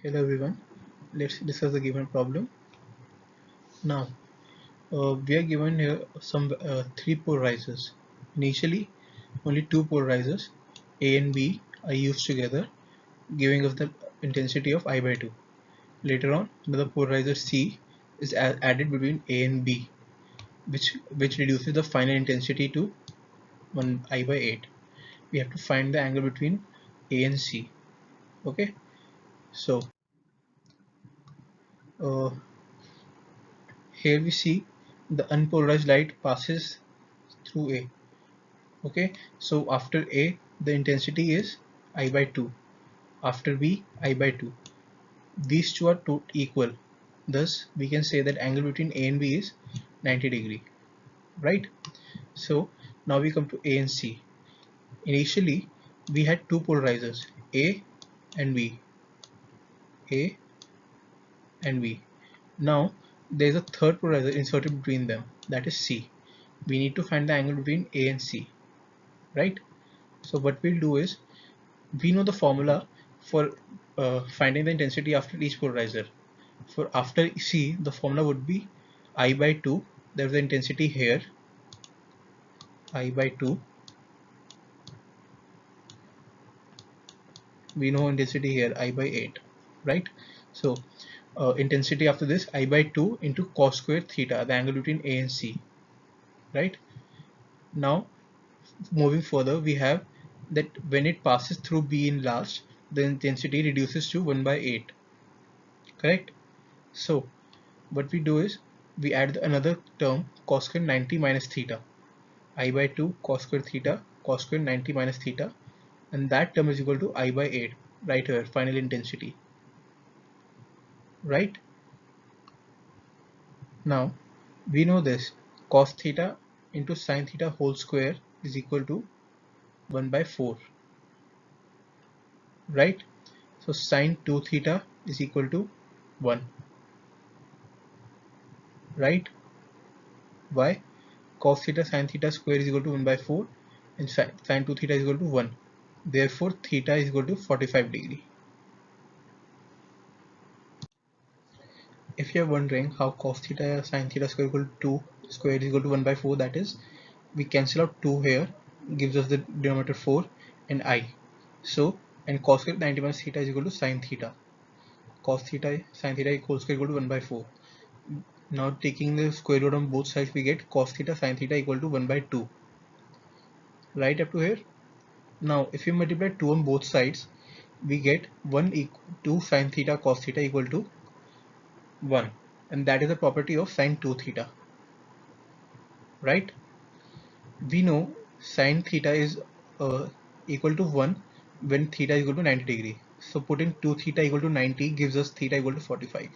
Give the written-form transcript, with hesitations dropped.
Hello everyone, let's discuss the given problem. Now, we are given here some three polarizers. Initially, only two polarizers, A and B, are used together, giving us the intensity of I by 2. Later on, another polarizer C is added between A and B, which reduces the final intensity to 1 I by 8. We have to find the angle between A and C. Okay, so uh, here we see the unpolarized light passes through A. Okay, so after A the intensity is I by 2, after B I by 2. These two are equal, thus we can say that angle between A and B is 90 degree, right? So now we come to A and C. Initially we had two polarizers, A and B, A and B. Now there is a third polarizer inserted between them, that is C. We need to find the angle between A and C, right? So what we'll do is, we know the formula for finding the intensity after each polarizer. For after C, the formula would be I by 2. There's the intensity here, I by 2. We know intensity here, I by 8, right? So intensity after this, I by 2 into cos square theta, the angle between A and C, right? Now moving further, we have that when it passes through B in last, the intensity reduces to 1 by 8, correct? So what we do is, we add another term, cos square 90 minus theta, I by 2 cos square theta, cos square 90 minus theta, and that term is equal to I by 8, right here, final intensity, right? Now we know this, cos theta into sin theta whole square is equal to 1 by 4, right? So sin 2 theta is equal to 1, right? Why? Cos theta sin theta square is equal to 1 by 4 and sin 2 theta is equal to 1. Therefore theta is equal to 45 degree. If you are wondering how cos theta sin theta square equal to 2 square is equal to 1 by 4, that is, we cancel out 2 here, gives us the denominator 4 and I. So, and cos square 90 minus theta is equal to sin theta. Cos theta sin theta whole square equal to 1 by 4. Now taking the square root on both sides, we get cos theta sin theta equal to 1 by 2. Right up to here. Now if we multiply 2 on both sides, we get 2 sin theta cos theta equal to 1, and that is the property of sin 2 theta, right? We know sin theta is equal to 1 when theta is equal to 90 degree. So putting 2 theta equal to 90 gives us theta equal to 45.